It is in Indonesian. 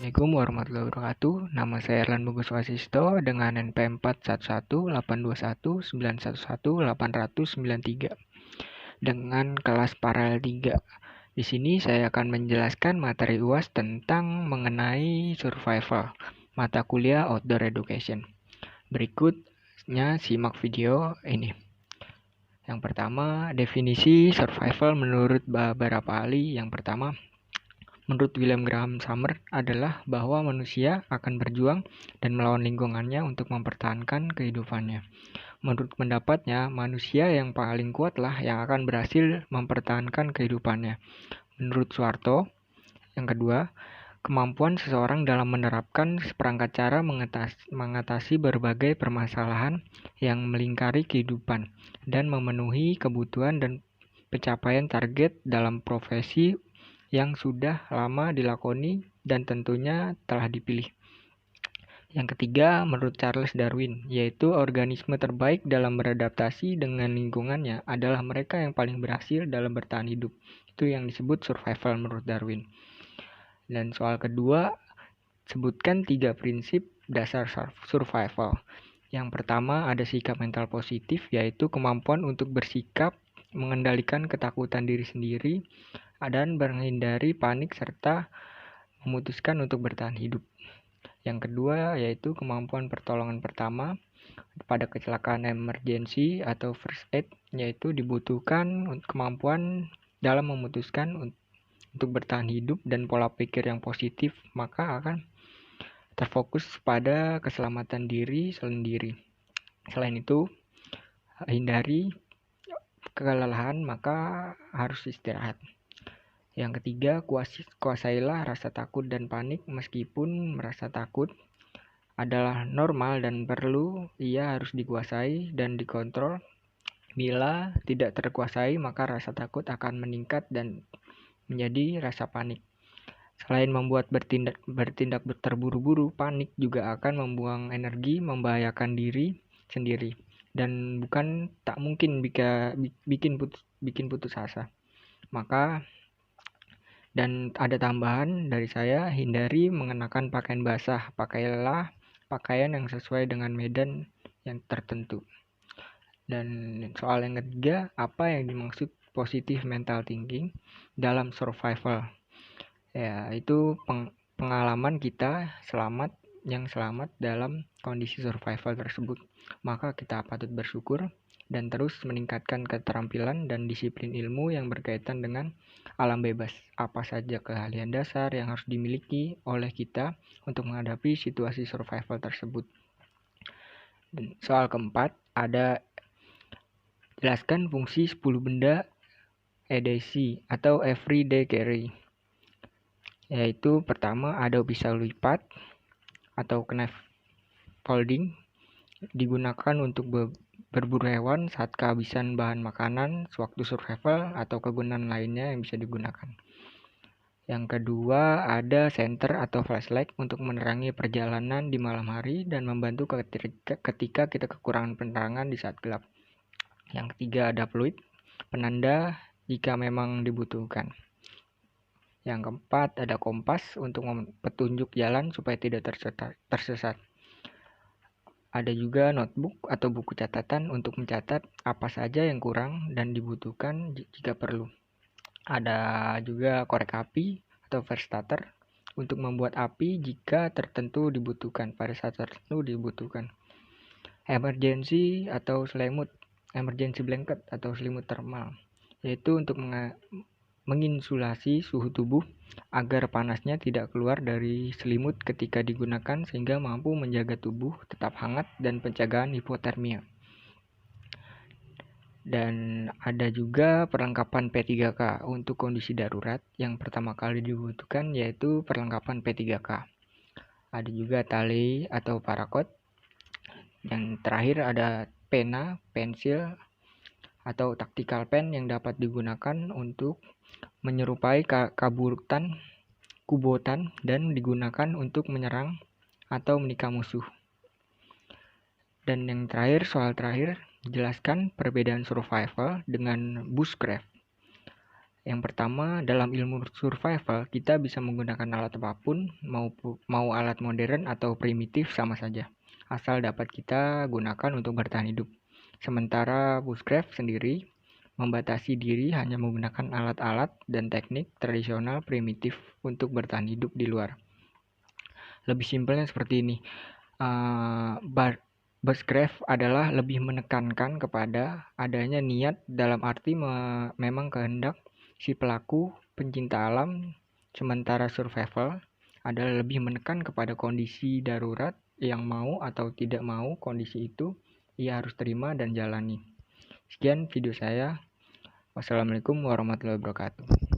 Assalamualaikum warahmatullahi wabarakatuh. Nama saya Erlan Bagus Wasisto dengan NPM 411-821-911-893 dengan kelas paralel 3. Di sini saya akan menjelaskan materi UAS tentang mengenai survival, mata kuliah Outdoor Education. Berikutnya simak video ini. Yang pertama, definisi survival menurut beberapa ahli. Yang pertama, menurut William Graham Summer adalah bahwa manusia akan berjuang dan melawan lingkungannya untuk mempertahankan kehidupannya. Menurut pendapatnya, manusia yang paling kuatlah yang akan berhasil mempertahankan kehidupannya. Menurut Suharto, yang kedua, kemampuan seseorang dalam menerapkan seperangkat cara mengatasi berbagai permasalahan yang melingkari kehidupan dan memenuhi kebutuhan dan pencapaian target dalam profesi yang sudah lama dilakoni dan tentunya telah dipilih. Yang ketiga, menurut Charles Darwin, yaitu organisme terbaik dalam beradaptasi dengan lingkungannya adalah mereka yang paling berhasil dalam bertahan hidup. Itu yang disebut survival menurut Darwin. Dan soal kedua, sebutkan 3 prinsip dasar survival. Yang pertama, ada sikap mental positif, yaitu kemampuan untuk bersikap, mengendalikan ketakutan diri sendiri, dan menghindari panik serta memutuskan untuk bertahan hidup. Yang kedua yaitu kemampuan pertolongan pertama pada kecelakaan emergency atau first aid, yaitu dibutuhkan kemampuan dalam memutuskan untuk bertahan hidup dan pola pikir yang positif, maka akan terfokus pada keselamatan diri sendiri. Selain itu, hindari kelelahan, maka harus istirahat. Yang ketiga, kuasailah rasa takut dan panik. Meskipun merasa takut adalah normal dan perlu, ia harus dikuasai dan dikontrol. Bila tidak terkuasai, maka rasa takut akan meningkat dan menjadi rasa panik. Selain membuat bertindak terburu-buru, panik juga akan membuang energi, membahayakan diri sendiri, dan bukan tak mungkin bikin putus asa. Dan ada tambahan dari saya, hindari mengenakan pakaian basah. Pakailah pakaian yang sesuai dengan medan yang tertentu. Dan soal yang ketiga, apa yang dimaksud positive mental thinking dalam survival? Ya, itu pengalaman kita selamat dalam kondisi survival tersebut. Maka kita patut bersyukur dan terus meningkatkan keterampilan dan disiplin ilmu yang berkaitan dengan alam bebas. Apa saja keahlian dasar yang harus dimiliki oleh kita untuk menghadapi situasi survival tersebut. Dan soal keempat, ada jelaskan fungsi 10 benda EDC atau everyday carry. Yaitu pertama, ada pisau lipat atau knife folding, digunakan untuk berburu hewan saat kehabisan bahan makanan sewaktu survival atau kegunaan lainnya yang bisa digunakan. Yang kedua, ada senter atau flashlight untuk menerangi perjalanan di malam hari dan membantu ketika kita kekurangan penerangan di saat gelap. Yang ketiga, ada fluid, penanda jika memang dibutuhkan. Yang keempat, ada kompas untuk petunjuk jalan supaya tidak tersesat. Ada juga notebook atau buku catatan untuk mencatat apa saja yang kurang dan dibutuhkan jika perlu. Ada juga korek api atau fire starter untuk membuat api jika pada saat tertentu dibutuhkan. Emergency atau selimut, emergency blanket atau selimut thermal, yaitu untuk menginsulasi suhu tubuh agar panasnya tidak keluar dari selimut ketika digunakan sehingga mampu menjaga tubuh tetap hangat dan pencegahan hipotermia. Dan ada juga perlengkapan P3K untuk kondisi darurat. Yang pertama kali dibutuhkan yaitu perlengkapan P3K. Ada juga tali atau paracord. Yang terakhir ada pena, pensil, atau tactical pen yang dapat digunakan untuk menyerupai kubotan dan digunakan untuk menyerang atau menikam musuh. Dan yang terakhir, soal terakhir, jelaskan perbedaan survival dengan bushcraft. Yang pertama, dalam ilmu survival, kita bisa menggunakan alat apapun, mau alat modern atau primitif sama saja, asal dapat kita gunakan untuk bertahan hidup. Sementara bushcraft sendiri membatasi diri hanya menggunakan alat-alat dan teknik tradisional primitif untuk bertahan hidup di luar. Lebih simpelnya seperti ini. Bushcraft adalah lebih menekankan kepada adanya niat, dalam arti memang kehendak si pelaku pencinta alam, sementara survival adalah lebih menekan kepada kondisi darurat yang mau atau tidak mau kondisi itu ia harus terima dan jalani. Sekian video saya. Wassalamualaikum warahmatullahi wabarakatuh.